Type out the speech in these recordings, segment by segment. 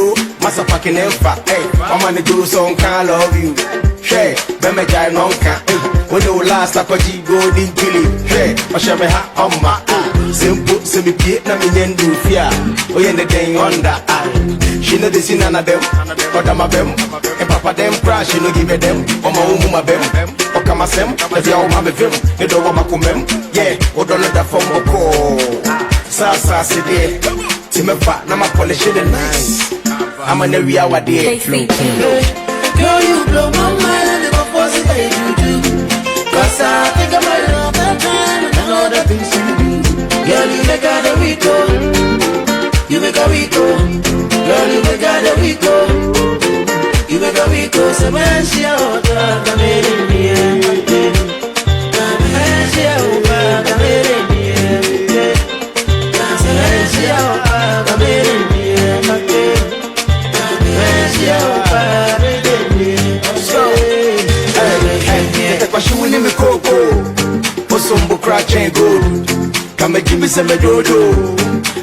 go, massa fucking emfa. Hey, I'm on the do song, can't love you. Hey, Beme Jai Nonka. When the last like a G go, didn't kill you. Hey, I shall be ha on my simple, semi piet, na minyan do fear. Oh, yeah, the thing on that. She know the sin none of them, but I'm a bem. And Papa them crash, she no give a them. Oh, my own, my bem. Oh, come a sem, if you all have a film, you don't want to come. Yeah, oh, don't let that phone go. Sasa, sit there. Timber, now my polish it nice. I'm an area what they girl, you blow my mind and never force it that you do. Cause I think about it all the time and all the things you do. Girl, you make out a Rico. You make a Rico. Girl, you make out a Rico. You make a Rico. So man, she out there, come in here. Man, she out there, come in here. Man, she out there, come in here. Man, she out there. She winning me coco, Osombo crack and gold. Come and give me some dodo.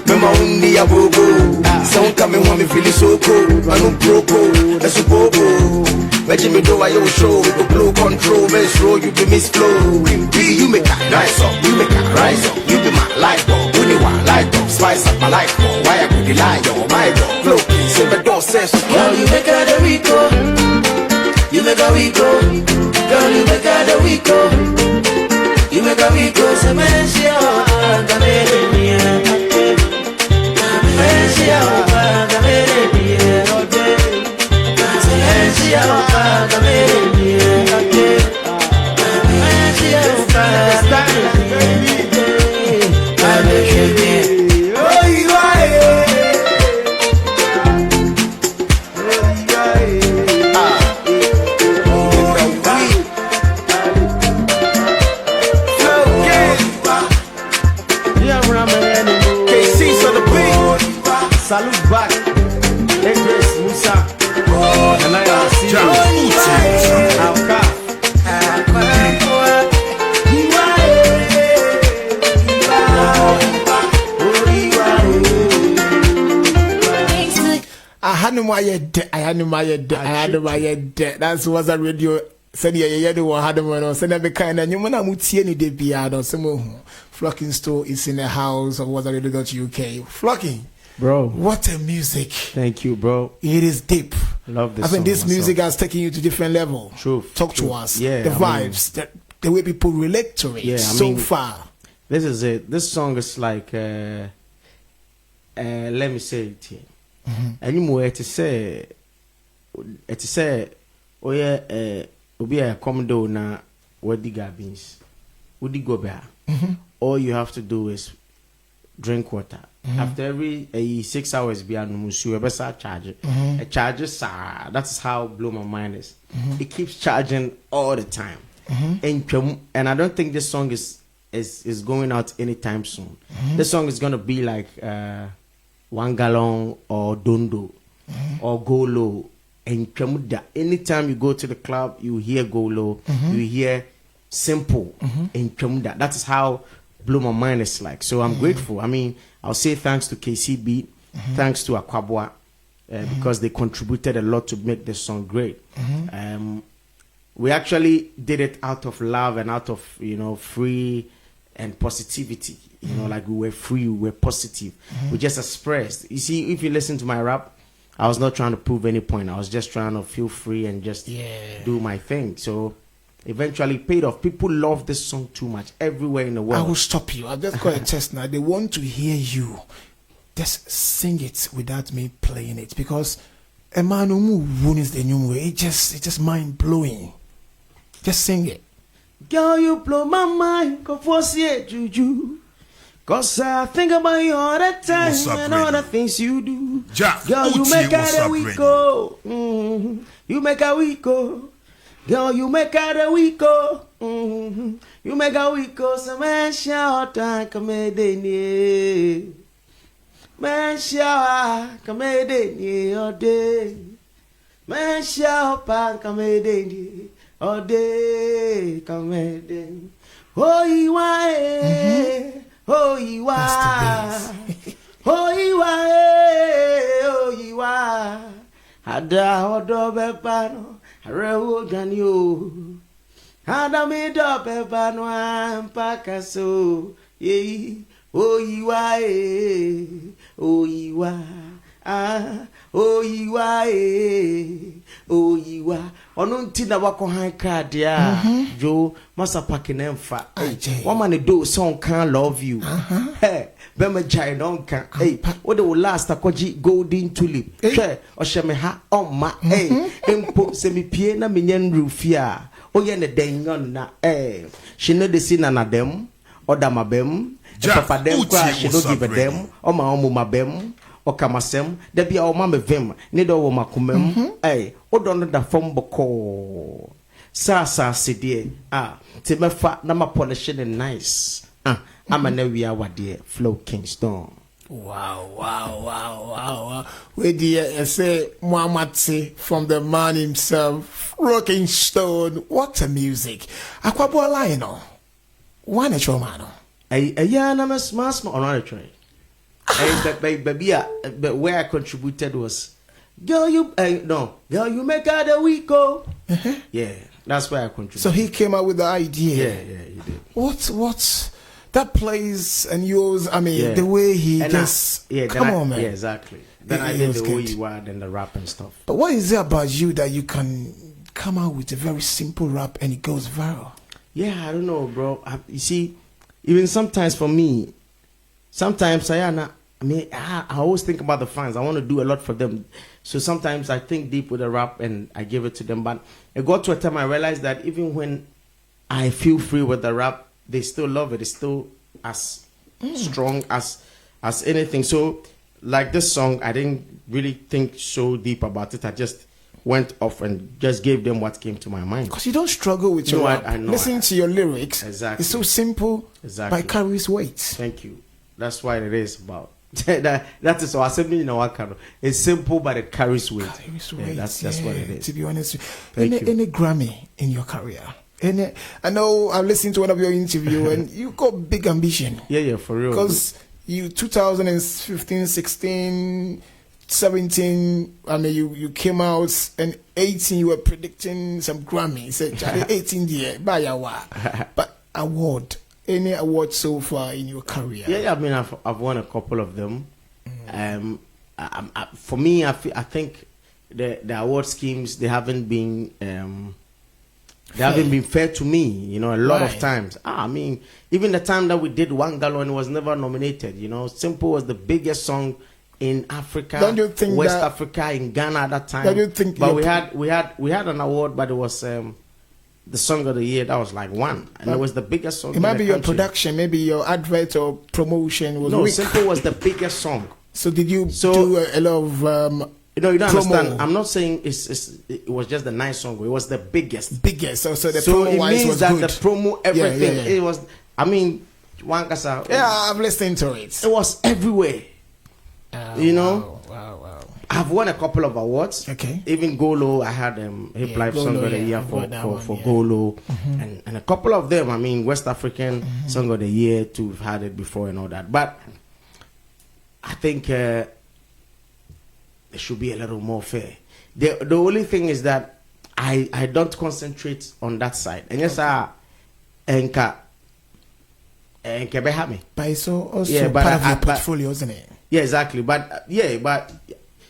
Mama only a bobo. Sound coming when me feeling so cold. I no broco, that's a bobo. Let me do I show with the blow control. Best roll, you be miss flow. You make a nice up, you make a rise up. You be my light bulb, when you want light up. Spice up my life, why I could lie, yo, my dog. Flowking, silver door says, girl, you make a Rico. You make a Rico, girl, you make a Rico. You make a Rico, so man, she out, come in here. Man, she out, come in here. Man, she out, come in here. Man, she out, come in here. Salute back, Grace Musa, and I see I had my That's was a radio. Said yeah, had one. Said I be kind and you wanna mutie any day be out on some Flocking store is in the house of was a radio.uk. Flocking. Bro, what a music! Thank you, bro. It is deep. Love this. I think this music has taken you to different level. Truth. Talk to us. Yeah, the vibes, the way people relate to it. Yeah, so far. This is it. This song is like, let me say it here. Anymore to say, oh yeah, obi a commando na wadi gabins, wadi go bear. All you have to do is drink water. After every 6 hours, be an musu, a charge. A charges, that is how Blow My Mind is. It keeps charging all the time. And I don't think this song is going out anytime soon. This song is gonna be like 1 gallon or Dondo or Go Low. And anytime you go to the club, you hear Go Low, you hear Simple and that is how Blow My Mind is like. So I'm grateful. I mean, I'll say thanks to KCB, thanks to Akwabwa, because they contributed a lot to make this song great. We actually did it out of love and out of, free and positivity. Like we were free, we were positive. We just expressed. You see, if you listen to my rap, I was not trying to prove any point. I was just trying to feel free and just do my thing. So eventually paid off. People love this song too much everywhere in the world. I will stop you. I'll just call a test now. They want to hear you. Just sing it without me playing it, because a man who is the new way. It's just mind blowing. Just sing it. Girl, you blow my mind. Go for see juju. Cause I think about you all the time and all the things you do. Girl, you make out a week go. You make a week go. Girl, you make out a week go. You make a week go. So man shout and come in. Man shout come in all day. Man shout and come in all day. Come in. Oh, you are. Oh, you are. Oyiwa, Ada Odo Bepano, Arewo Ganyo, Ada Mido Bepano, Ampakaso, Ye, Oyiwa, Oyiwa, Oyiwa, Oyiwa. Onunti na wako high card ya Joe masa packing emfa. Woman do song can't love you. Hey, Bema Jai don't can. Hey, what the last akoji golden tulip. Che, osheme ha on ma. Hey, empo semi pie na minyen rufia. Oye ne denyon na. Hey, she know the scene na dem. Oda mabem. Papa dem kwa she don't give a dem. Oma omu mabem. Okamasem, debi a mama vim, nido wo makumem, odono da fomboko. Sa sidie, timefa na ma polishing and nice. I'm a nevia wadie, Flowking stone. Wow. Where do you say Muhammad from the man himself, Flowking Stone? What a music. Aquabo Lino. One a man. Yeah, I'm a smart on a train. Baby, but where I contributed was, girl, you make out the week go. Yeah, that's where I contributed. So he came out with the idea. Yeah, he did. What that plays and yours? I mean, the way he just come on, man. Yeah, exactly. Then I did the Oyiwa and the rap and stuff. But what is it about you that you can come out with a very simple rap and it goes viral? Yeah, I don't know, bro. You see, even sometimes for me, sometimes I always think about the fans. I want to do a lot for them. So sometimes I think deep with the rap and I give it to them. But it got to a time I realized that even when I feel free with the rap, they still love it. It's still as strong as anything. So like this song, I didn't really think so deep about it. I just went off and just gave them what came to my mind. Because you don't struggle with your rap. I know. Listen to your lyrics. Exactly. It's so simple. Exactly. But it carries weight. Thank you. That's what it is about. that is all I said. It's simple, but it carries weight. That's what it is. To be honest, any Grammy in your career? I know I've listened to one of your interview and you got big ambition. Yeah, for real. Because you 2015, 16, 17. I mean, you came out and 18. You were predicting some Grammys. 18 year, but award. Any award so far in your career? Yeah. I mean, I've won a couple of them. For me, I think the award schemes they haven't been fair to me. You know, a lot of times. I mean, even the time that we did One Gallon was never nominated. You know, Simple was the biggest song in Africa, don't you think West Africa, in Ghana at that time. Don't you think? But we had an award, but it was. The song of the year, that was like one, and it was the biggest song. It might be your production, maybe your advert or promotion was weak. Simple was the biggest song. So did you do a lot of you don't understand. I'm not saying it was just the nice song. It was the biggest. So the promo it wise means was that good. the promo, everything. Yeah. It was. I mean, Wankasa. Yeah, I've listened to it. It was everywhere. You know. Wow. I've won a couple of awards. Okay. Even Golo, I had Hip Life Song of the Year for Golo, and a couple of them. I mean, West African Song of the Year too. We've had it before and all that. But I think it should be a little more fair. The only thing is that I don't concentrate on that side. And yes, Enka Behami. But it's also part of your portfolio, isn't it? Yeah, exactly. But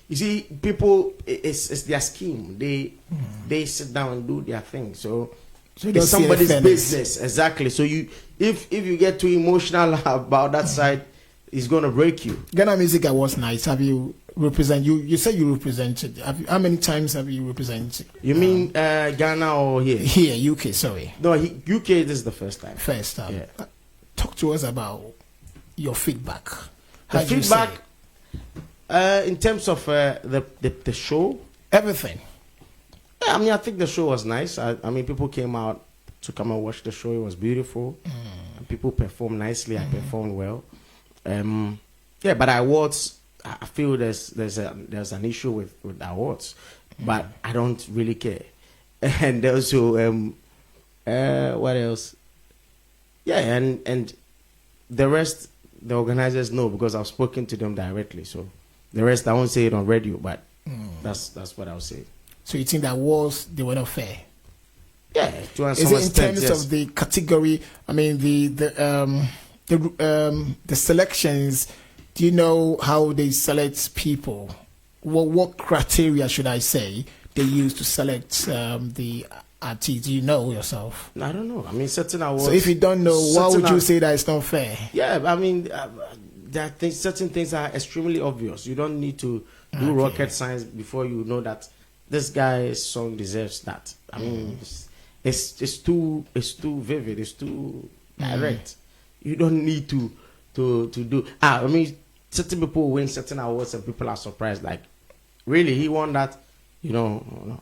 you see, people, it's their scheme. They sit down and do their thing. So it's somebody's business. Exactly. So if you get too emotional about that side, it's gonna break you. Ghana Music Awards night. Have you represent? You said you represented. How many times have you represented? You mean Ghana or here? Here, UK. Sorry. No, UK. This is the first time. First time. Yeah. Talk to us about your feedback. The feedback. In terms of the show, everything. Yeah, I mean, I think the show was nice. I mean, people came out to come and watch the show. It was beautiful. People performed nicely. I performed well. Yeah, but awards, I feel there's an issue with awards, but I don't really care. And also, what else? Yeah, and the rest, the organizers know because I've spoken to them directly. So the rest I won't say it on radio, but that's what I'll say. So you think that they were not fair? Yeah, to is it in terms of the category? I mean, the selections. Do you know how they select people? What criteria should I say they use to select the artists? Do you know yourself? I don't know. I mean, certain awards. So if you don't know, why would you say that it's not fair? Yeah, I mean, certain things are extremely obvious. You don't need to do rocket science before you know that this guy's song deserves that. I mean, it's too vivid. It's too direct. You don't need to do. I mean, certain people win certain awards and people are surprised. Like, really, he won that? You know. No.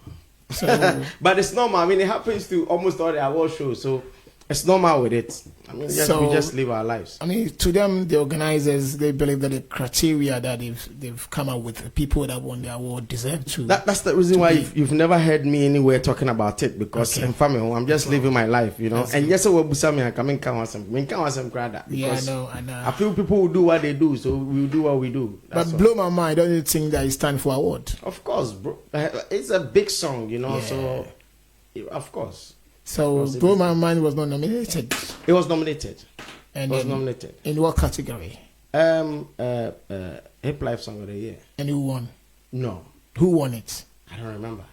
So, but it's normal. I mean, it happens to almost all the award shows. So it's normal with it. I mean, we just live our lives. I mean, to them, the organizers, they believe that the criteria that they've come up with, the people that won the award deserve to. That's the reason why you've never heard me anywhere talking about it, because in family, I'm just living my life, you know. And yes, we'll I coming some grada. Yeah, I know. I feel people will do what they do, so we'll do what we do. But blow my mind, don't you think that it's time for award? Of course, bro. It's a big song, you know. So of course. So Blow My Mind was not nominated. It was nominated. And it was nominated. In what category? Hip Life Song of the Year. And who won? No. Who won it? I don't remember.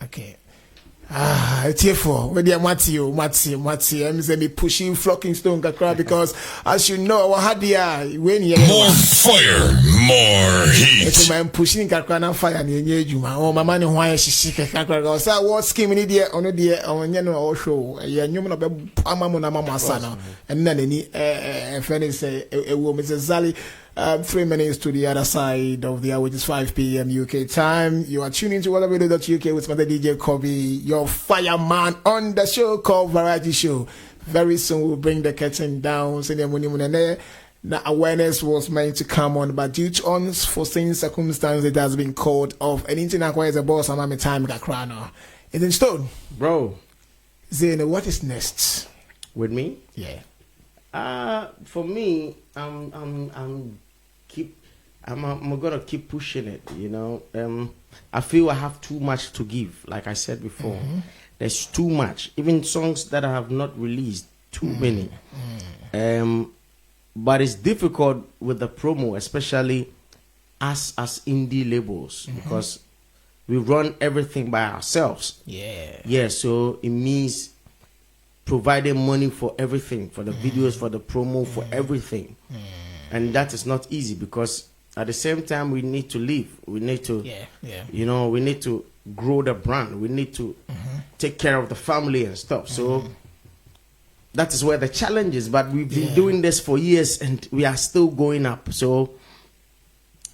Okay. It's here for when you're Matthew. I'm saying pushing Flocking Stone kakra because as you know, our hadia when you more fire, more heat. It's my pushing kakra na fire ni juma. Oh, my man who I she kakra. So what scheme ni dia ono dia on no show. Ya nyum no be amamu na mama sana. And then any friend say a woman Mrs. Zali. 3 minutes to the other side of the hour, which is 5 p.m. UK time. You are tuning to whatever.uk with Mother DJ Kobe, your fireman on the show called Variety Show. Very soon we'll bring the curtain down. The awareness was meant to come on, but due to unforeseen circumstances, it has been called off. And internet is a boss. I'm at time to cry now. It's in stone, bro. Zane, what is next with me? Yeah. For me, I'm gonna keep pushing it, you know. I feel I have too much to give, like I said before. There's too much, even songs that I have not released, too many. But it's difficult with the promo, especially us as indie labels, because we run everything by ourselves. Yeah, so it means providing money for everything, for the videos, for the promo, for everything. And that is not easy, because at the same time we need to live. We need to, you know, we need to grow the brand. We need to take care of the family and stuff. So that is where the challenge is. But we've been doing this for years and we are still going up. So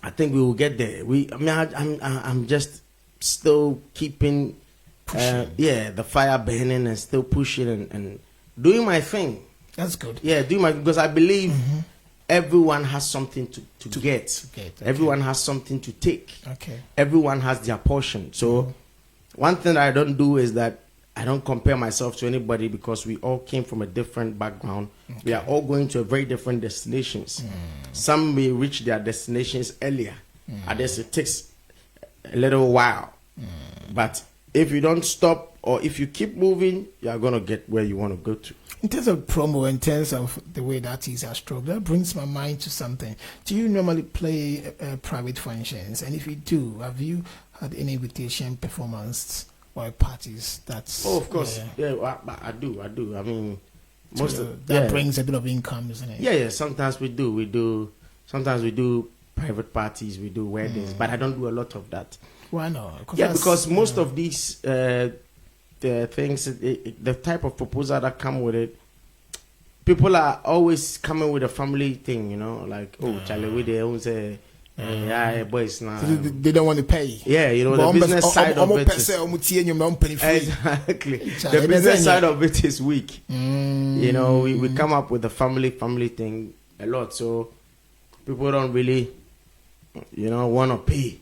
I think we will get there. I'm just still keeping, the fire burning and still pushing and doing my thing. That's good. Yeah, because I believe everyone has something to get. Everyone has something to take. Everyone has their portion. So one thing that I don't do is that I don't compare myself to anybody, because we all came from a different background. We are all going to a very different destinations. Some may reach their destinations earlier. Others it takes a little while. But if you don't stop, or if you keep moving, you are going to get where you want to go to. In terms of promo, in terms of the way that is a stroke, that brings my mind to something. Do you normally play private functions? And if you do, have you had any invitation performance or parties? Of course. I do. I mean, that brings a bit of income, isn't it? Yeah. Sometimes we do. Sometimes we do private parties. We do weddings, but I don't do a lot of that. Why not? Because most of these the things, the type of proposal that come with it, people are always coming with a family thing, you know, like, Charlie, we they own say, boys now. So they don't want to pay. Yeah, you know, the business side of it is, exactly. The business side of it is weak. You know, we come up with the family thing a lot, so people don't really, you know, want to pay.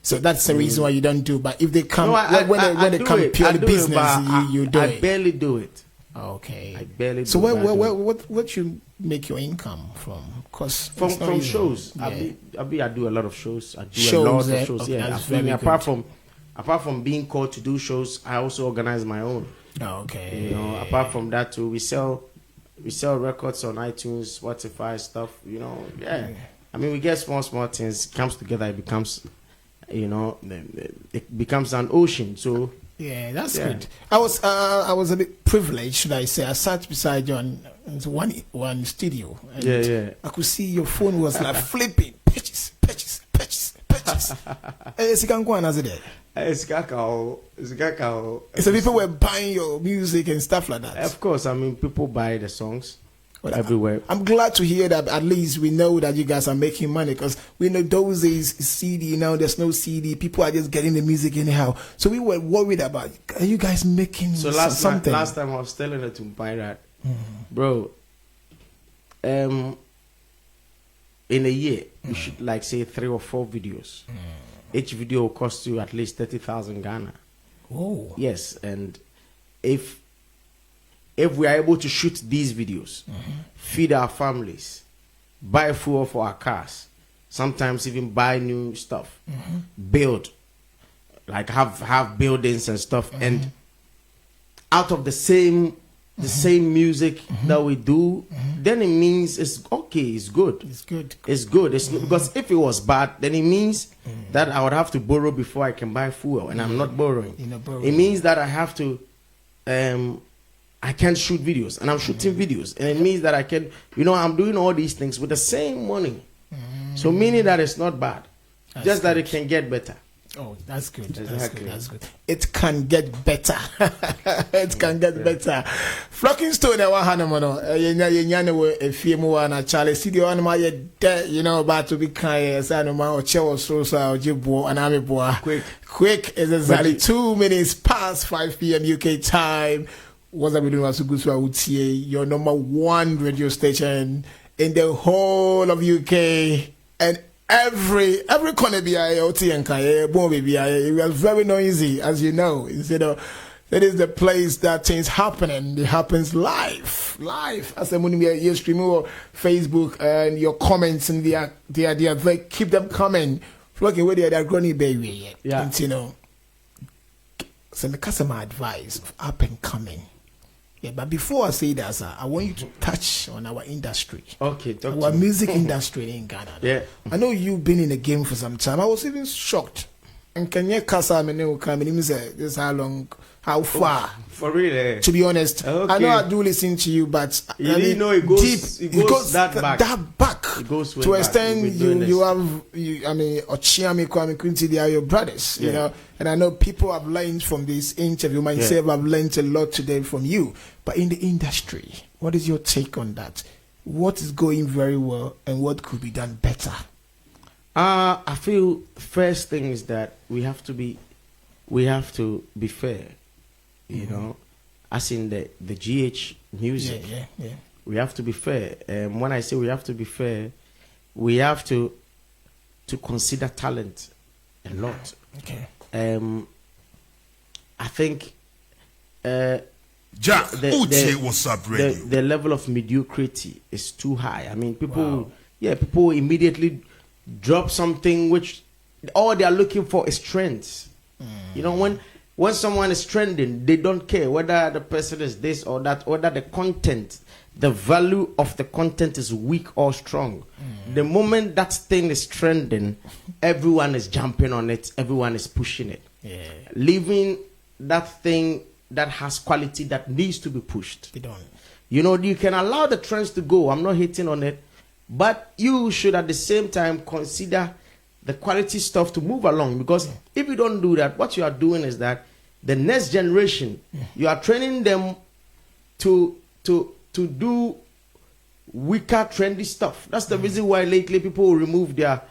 So that's the reason why you don't do. But if they come, when they come purely business, you do it. I barely do it. Okay. I barely. So do what you make your income from? Cause from shows. Yeah. I do a lot of shows. I do Shows, a lot eh? of shows. Okay, Yeah. that's I mean, very apart from being called to do shows, I also organize my own. Okay. You know, apart from that too, we sell records on iTunes, Spotify stuff. You know, yeah. I mean, we get small things, comes together, it becomes, you know, it becomes an ocean. So yeah, that's good. I was a bit privileged, should I say? I sat beside you on one studio, and I could see your phone was like flipping, patches. It's kakao. So people were buying your music and stuff like that. Of course, I mean, people buy the songs everywhere. I'm glad to hear that at least we know that you guys are making money, because we know those days CD, now there's no CD, people are just getting the music anyhow. So we were worried about, are you guys making something? Last time I was telling her to buy that, bro. In a year, you should like say 3 or 4 videos. Each video will cost you at least 30,000 Ghana. Oh, yes, and if we are able to shoot these videos, feed our families, buy fuel for our cars, sometimes even buy new stuff, build, like have buildings and stuff, and out of the same music that we do, then it means it's okay, it's good. Because if it was bad, then it means that I would have to borrow before I can buy fuel, and I'm not borrowing. It means that I have to I can't shoot videos, and I'm shooting videos, and it means that I can, you know, I'm doing all these things with the same money. So meaning that it's not bad, just that it can get better. Oh, that's good. Exactly. That's good. It can get better. It can get better. Flocking stone na wahanamono. Yenya we efiemu wa na Charlie studio anuma ye de, you know, about to be kind say anuma o chewo so ojibo aname boa. Quick is exactly 2 minutes past 5 p.m. UK time. What's up, doing? Your number 1 radio station in the whole of UK, and every corner be IoT and it was very noisy, as you know. That is the place that things happen, it happens live. As a when you stream over Facebook, and your comments and they keep them coming. Flocking where they are growing baby. Yeah. And, you know, so the customer advice of up and coming. Yeah, but before I say that, sir, I want you to touch on our industry. Okay, our music industry in Ghana. Yeah, I know you've been in the game for some time. I was even shocked. And can you kasa me ne come in this how far? For real, to be honest, okay. I know I do listen to you, but you didn't know it goes that back. That back. It goes to extend you have I mean Ochiami Kwame Kunti, they are your brothers, you know. And I know people have learned from this interview. Myself, I've learned a lot today from you. But in the industry, what is your take on that? What is going very well, and what could be done better? I feel first thing is that we have to be fair, you know, as in the GH music. Yeah. We have to be fair. When I say we have to be fair, we have to consider talent a lot. Okay. I think Jack, what's up, radio? The level of mediocrity is too high. I mean, people immediately drop something which all they are looking for is trends. You know, when someone is trending, they don't care whether the person is this or that, whether the content, the value of the content is weak or strong. The moment that thing is trending, everyone is jumping on it, everyone is pushing it. Leaving that thing that has quality that needs to be pushed. They don't. You know, you can allow the trends to go. I'm not hating on it. But you should at the same time consider the quality stuff to move along. Because if you don't do that, what you are doing is that the next generation, you are training them to do weaker, trendy stuff. That's the reason why lately people will remove their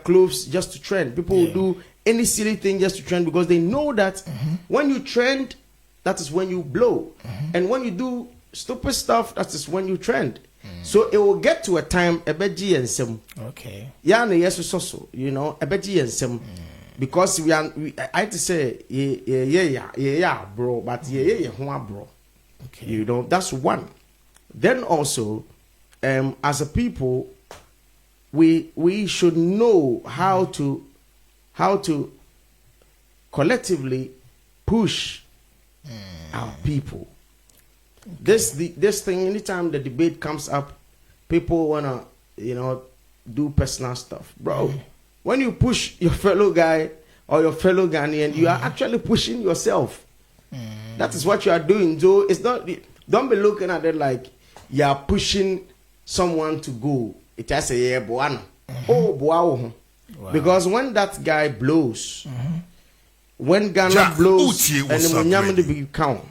clothes just to trend. People will do any silly thing just to trend, because they know that when you trend, that is when you blow. And when you do stupid stuff, that is when you trend. So it will get to a time, ebeji and some. Okay. Yeah, yes, so you know, ebeji and some. Because I had to say, yeah, bro, but yeah, bro. Okay. You know, that's one. Then also, as a people, we should know how to collectively push our people. This thing, anytime the debate comes up, people wanna, do personal stuff. Bro, when you push your fellow guy or your fellow Ghanaian, you are actually pushing yourself. That is what you are doing. So it's not, don't be looking at it like you are pushing someone to go. It has a yeah, boano. Oh, boao. Because when that guy blows, when Ghana Jack, blows, Uche, and what's the up, Munyamadi Randy? big count,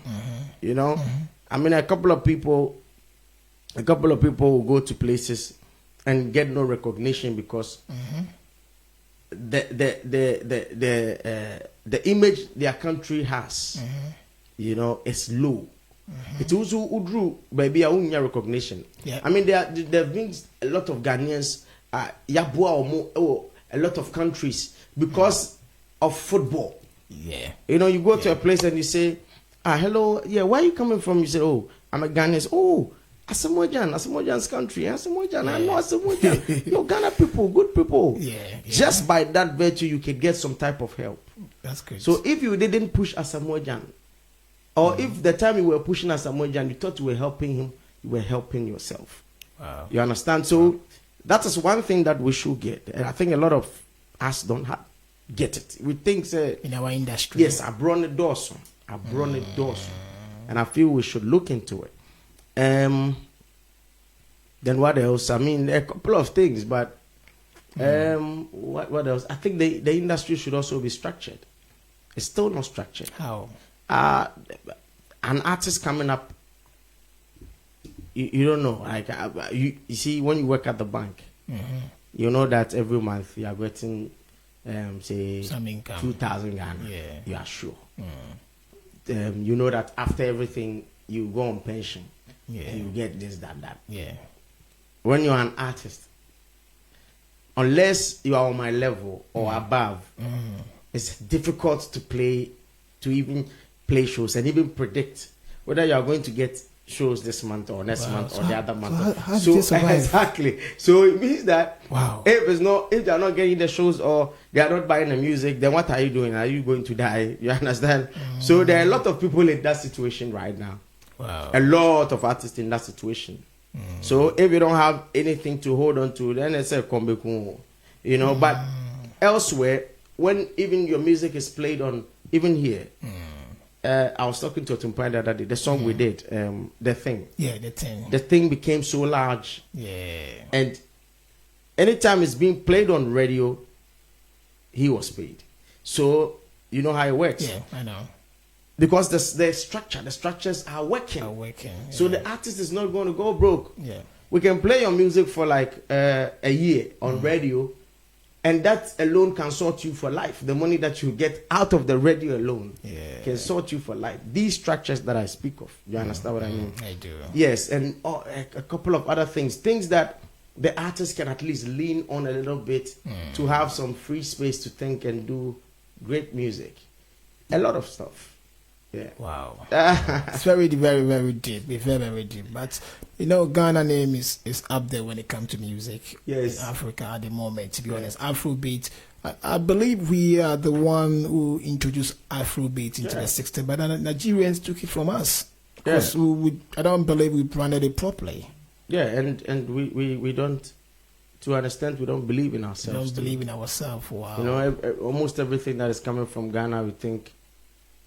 I mean, a couple of people will go to places and get no recognition because the image their country has, is low. It also udru baby a recognition. Yeah. I mean, there have been a lot of Ghanaians, yabua or a lot of countries because of football. Yeah. You go to a place and you say, hello, yeah, where are you coming from? You say, oh, I'm a Ghanaian. Oh, Asamoah's country. Asamoah, I know Asamoah. No, Ghana people, good people. Yeah. Just by that virtue, you can get some type of help. That's good. So if you didn't push Asamoah, or if the time you were pushing Asamoah, you thought you were helping him, you were helping yourself. Wow. You understand? So that is one thing that we should get. And I think a lot of us don't get it. We think, in our industry. yes, I brought it doors. And I feel we should look into it. Then what else? I mean, a couple of things, but what else? I think the industry should also be structured. It's still not structured. How? An artist coming up, you don't know. Like you see, when you work at the bank, you know that every month you are getting, say, Some income. 2,000 Ghana. Yeah. You are sure. You know that after everything, you go on pension. Yeah. And you get this, that. Yeah. When you're an artist, unless you are on my level or above, it's difficult to even play shows and even predict whether you are going to get shows this month or next month or the other month. How did you survive? Exactly. So it means that Wow. if they are not getting the shows or they are not buying the music, then what are you doing? Are you going to die? You understand? So there are a lot of people in that situation right now. Wow. A lot of artists in that situation. So if you don't have anything to hold on to, then it's a comeback, But elsewhere, when even your music is played on, even here, I was talking to Tumpai the other day. The song we did, the thing. Yeah, the thing. The thing became so large, Yeah. and anytime it's being played on radio, he was paid. So you know how it works. Yeah, I know. Because the structures are working. So the artist is not going to go broke. Yeah. We can play your music for like a year on radio, and that alone can sort you for life. The money that you get out of the radio alone can sort you for life. These structures that I speak of, you understand what I mean? I do. Yes, and a couple of other things that the artist can at least lean on a little bit to have some free space to think and do great music. A lot of stuff. Yeah. Wow. It's very, very, very deep. It's very, very deep. But Ghana name is up there when it comes to music. Yes. In Africa at the moment, to be honest. Afrobeat. I believe we are the one who introduced Afrobeat into the 60s, but the Nigerians took it from us. Because I don't believe we branded it properly. Yeah, and we don't, to an extent, we don't believe in ourselves. We don't believe in ourselves. Wow. Almost everything that is coming from Ghana, we think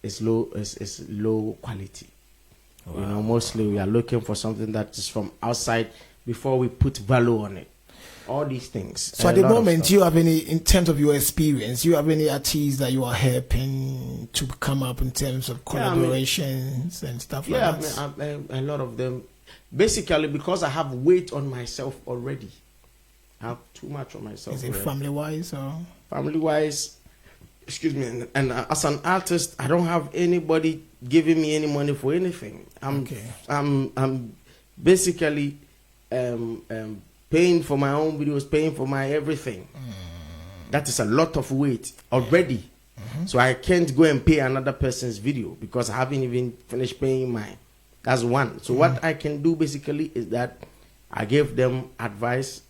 is low quality. Wow. Mostly we are looking for something that is from outside before we put value on it. All these things. So at the moment, you have any, in terms of your experience, you have any artists that you are helping to come up in terms of collaborations and stuff like that? Yeah, a lot of them. Basically, because I have weight on myself already. I have too much on myself. Is it family-wise or? Family-wise, excuse me, and as an artist, I don't have anybody giving me any money for anything. I'm basically paying for my own videos, paying for my everything. That is a lot of weight already. So I can't go and pay another person's video because I haven't even finished paying mine. That's one. So what I can do basically is that I give them advice.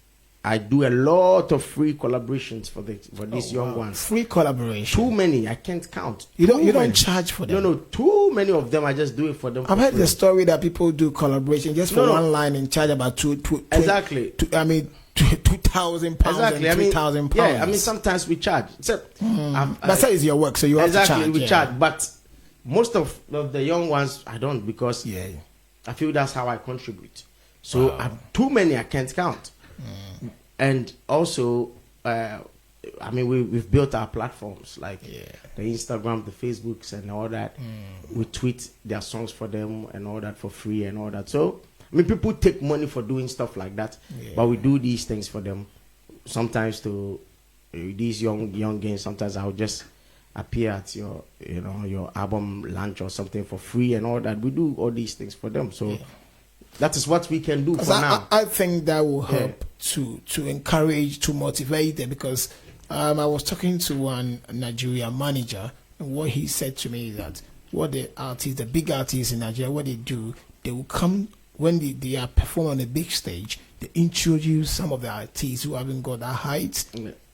I do a lot of free collaborations for these young ones. Free collaboration. Too many, I can't count. You don't charge for them. No, too many of them. I just do it for them. I've heard the story that people do collaboration just for one line and charge about exactly. £2,000 exactly. and £3,000. Yeah, I mean sometimes we charge. That's how is your work, so you have to charge. Exactly, we charge, but most of the young ones I don't, because I feel that's how I contribute. So too many I can't count. And also, I mean, we've built our platforms like the Instagram, the Facebooks, and all that. We tweet their songs for them and all that for free and all that. So, I mean, people take money for doing stuff like that, but we do these things for them. Sometimes to these young games, sometimes I'll just appear at your album launch or something for free and all that. We do all these things for them. So. That is what we can do for now. I think that will help to encourage, to motivate them, because I was talking to one Nigerian manager, and what he said to me is that what the big artists in Nigeria, what they do, they will come when they are performing on a big stage, they introduce some of the artists who haven't got that height,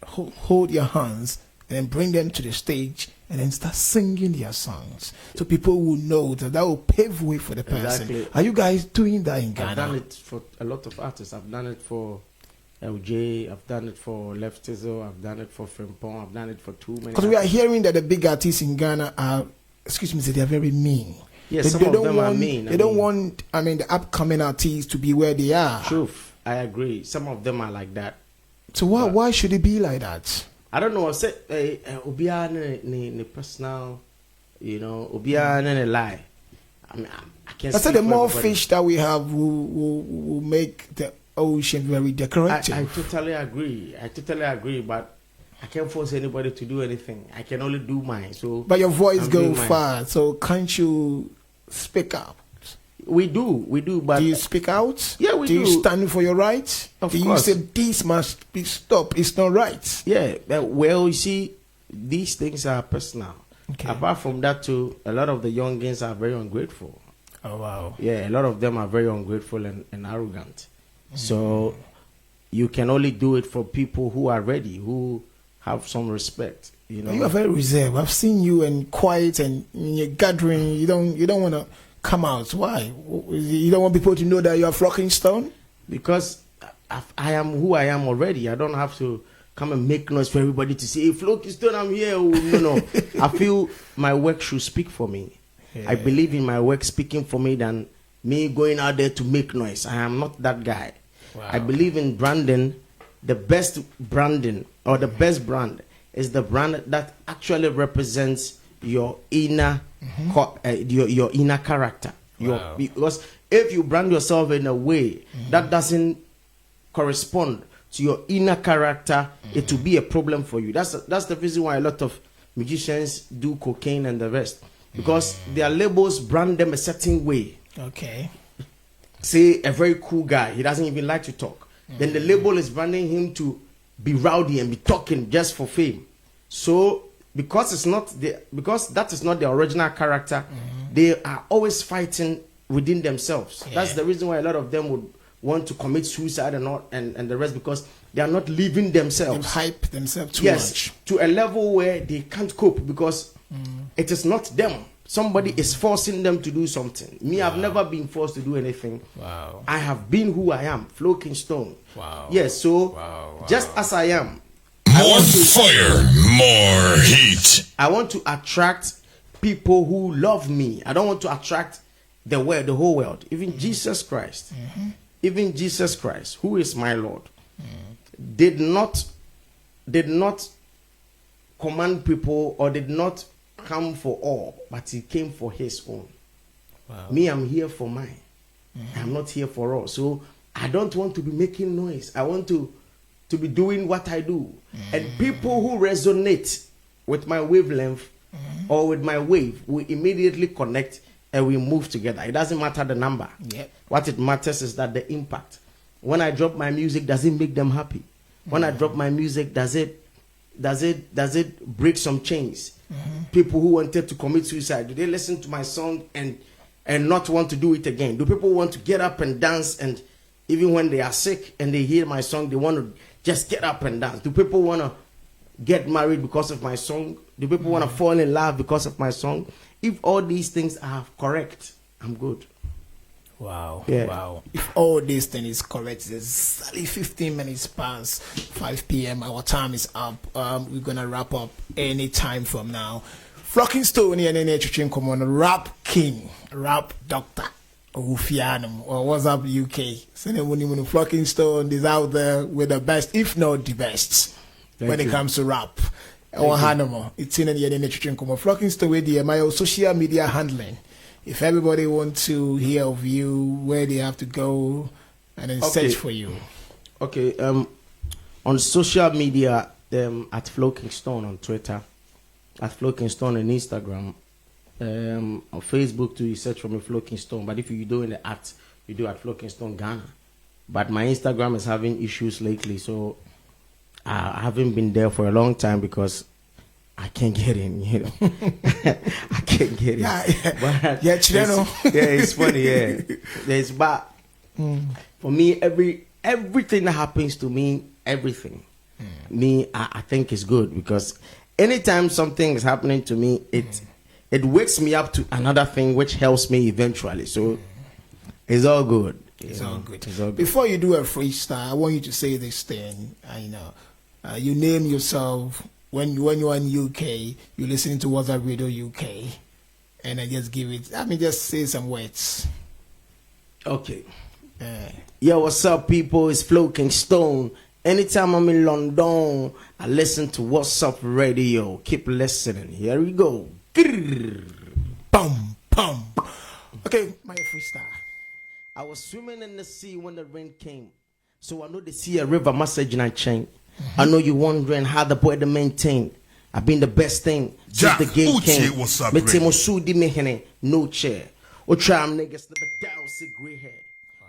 hold your hands, and then bring them to the stage and then start singing their songs. So people will know that will pave way for the person. Exactly. Are you guys doing that in Ghana? I've done it for a lot of artists. I've done it for LJ, I've done it for Leftizo, I've done it for Frimpong, I've done it for too many. Because we are hearing that the big artists in Ghana are, they are very mean. Yes, some of them are mean. They don't want, the upcoming artists to be where they are. Truth, I agree. Some of them are like that. So why should it be like that? I don't know. I said, Obia ne personal, Obia ne lie. I mean, I can't. I said the more fish that we have will make the ocean very decorative. I totally agree. But I can't force anybody to do anything. I can only do mine. So, but your voice goes far. So can't you speak up? We do. But do you speak out? Yeah, we do. Do you stand for your rights? Of course. course. You say this must be stopped? It's not right. Yeah. Well, you see, these things are personal. Okay. Apart from that, too, a lot of the youngins are very ungrateful. Oh wow. Yeah, a lot of them are very ungrateful and arrogant. So you can only do it for people who are ready, who have some respect. You are very reserved. I've seen you and quiet, and in your gathering, you don't want to come out. Why? You don't want people to know that you are Flocking Stone? Because I am who I am already. I don't have to come and make noise for everybody to say, hey, Flocking Stone, I'm here. Oh, no. I feel my work should speak for me. Yeah. I believe in my work speaking for me than me going out there to make noise. I am not that guy. Wow. I believe in branding. The best branding or the best brand is the brand that actually represents your inner your inner character. Wow. Because if you brand yourself in a way that doesn't correspond to your inner character, it will be a problem for you. That's the reason why a lot of musicians do cocaine and the rest, because their labels brand them a certain way. Okay. Say a very cool guy, he doesn't even like to talk. Then the label is branding him to be rowdy and be talking just for fame. So because that is not the original character, they are always fighting within themselves. Yeah. That's the reason why a lot of them would want to commit suicide and the rest, because they are not living themselves. They hype themselves too much. To a level where they can't cope because it is not them. Somebody is forcing them to do something. Me, I've never been forced to do anything. Wow. I have been who I am, Flowking Stone. Wow. Yes, so just as I am. More fire, more heat. I want to attract people who love me. I don't want to attract the whole world. Even Jesus Christ. Even Jesus Christ, who is my Lord, did not command people or did not come for all, but he came for his own. Wow. Me, I'm here for mine. I'm not here for all. So I don't want to be making noise. I want to be doing what I do. And people who resonate with my wavelength or with my wave will immediately connect and we move together. It doesn't matter the number. Yep. What it matters is that the impact. When I drop my music, does it make them happy? When I drop my music, does it break some chains? People who wanted to commit suicide, do they listen to my song and and not want to do it again? Do people want to get up and dance, and even when they are sick and they hear my song, they want to just get up and dance? Do people want to get married because of my song? Do people want to fall in love because of my song? If all these things are correct, I'm good. Wow. Yeah. Wow. If all these things is correct, it's exactly 15 minutes past 5 p.m. Our time is up. We're going to wrap up any time from now. Flocking Stone here in come on, Rap King, Rap Doctor, Ufianum, or what's up UK? So Flocking Stone is out there with the best, if not the best, when it comes to rap. Or Hanamo, it's in the come on. Flocking Stone with my social media handling. If everybody wants to hear of you, where they have to go and then search for you. Okay, on social media, at Flowking Stone on Twitter, at Flowking Stone on Instagram, on Facebook too, you search for me Flowking Stone. But if you do in the at, you do at Flowking Stone Ghana. But my Instagram is having issues lately, so I haven't been there for a long time because I can't get in, you know. I can't get in. Yeah, it's funny, yeah. There's but for me, everything that happens to me, everything, I think is good, because anytime something is happening to me, it wakes me up to another thing which helps me eventually. So it's all good. It's all good. It's all good. Before you do a freestyle, I want you to say this thing. I know you name yourself. When you are in UK, you listening to What's Up Radio UK, and I just give it. I mean, just say some words. Okay. Yo, what's up, people? It's Flowking Stone. Anytime I'm in London, I listen to What's Up Radio. Keep listening. Here we go. Bum, bum. Okay, my freestyle. I was swimming in the sea when the rain came, so I know the sea a river message and I chain. I know you wondering how the boy to maintain. I've been the best thing since the game came. Me temo sudi me hene no chair. O try am niggas to be down see gray hair.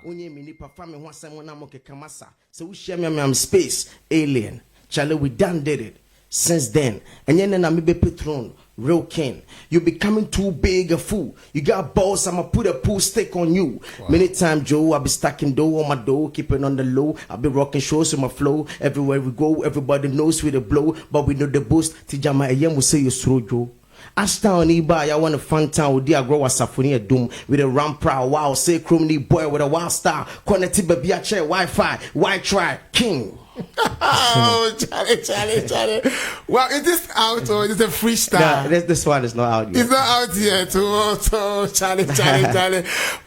Onye me nipa fa me ho asem na mo keka masa. So we share me am space alien. Charlie, we done did it since then. And then na me be patron. Real king, you becoming too big a fool. You got balls, I'ma put a pool stick on you. Wow. Many times, Joe, I'll be stacking dough on my dough, keeping on the low. I'll be rocking shows with my flow. Everywhere we go, everybody knows we the blow, but we know the boost. Tijama Ayem will say you through Joe. Ashtown Iba, I want a fun town with the grow a symphony doom with a ramp proud wow, say crummy boy with a wild star. Connected baby a chair, Wi-Fi, why try king. Oh, Charlie. Well, is this out or is it a freestyle? No, this one is not out yet. It's not out yet. Oh, Charlie.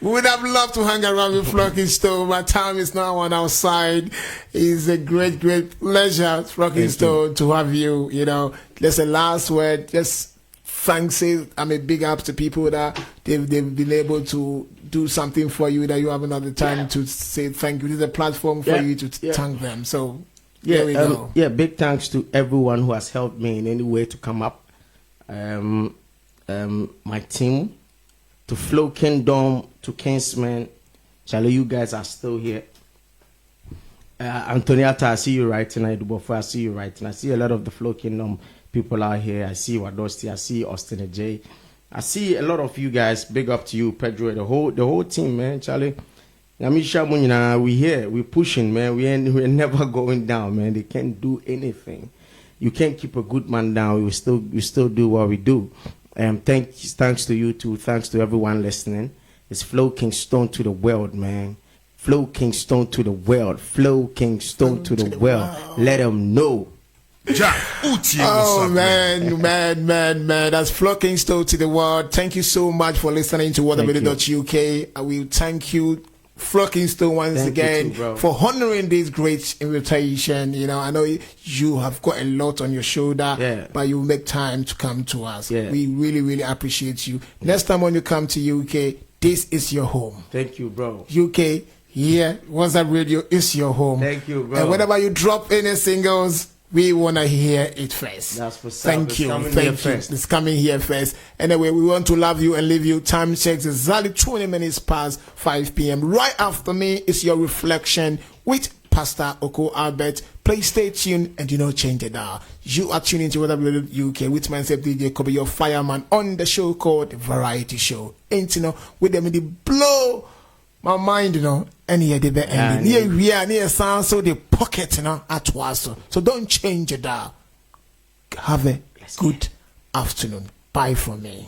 We would have loved to hang around with Flocking Stone, but time is now on our side. It's a great pleasure, Flocking Stone, to have you. You know, there's a last word. Just thanks. I mean, big ups to people that they've been able to do something for you that you have another time to say thank you. This is a platform for you to thank them. So there we go. Yeah, big thanks to everyone who has helped me in any way to come up. My team, to Flow Kingdom, to Kingsman. Charlie, you guys are still here. Antoniata, I see you right tonight. Dubofo, I see you right, and I see a lot of the Flow Kingdom people out here. I see Wadosti, I see Austin and Jay. I see a lot of you guys. Big up to you, Pedro, the whole team, man. Charlie, we here, we pushing, man. We're never going down, man. They can't do anything. You can't keep a good man down. We still do what we do. Thanks to you too. Thanks to everyone listening. It's Flowking Stone to the world, man. Flowking Stone to the world. Flowking Stone to the world. Let them know. Oh man, that's Flocking Stone to the world. Thank you so much for listening to whatabit.uk. I will thank you, Flocking Stone, once again for honoring this great invitation. You know, I know you have got a lot on your shoulder, but you make time to come to us. We really appreciate you. Next time when you come to UK, this is your home. Thank you, bro. UK, What's Up Radio is your home. Thank you, bro. And whenever you drop any singles, we want to hear it first. That's what's Thank you. It's coming here first. Anyway, we want to love you and leave you. Time checks exactly 20 minutes past 5 p.m. Right after me is your reflection with Pastor Oko Albert. Please stay tuned and do not change it dial. You are tuning to UK with myself, DJ Kobe, your fireman, on the show called Variety Show. Ain't you know, with them in the blow my mind, you know, and here they be ending. Near sound so the pocket, you know, at once. So don't change it dial. Have a good afternoon. Bye from me.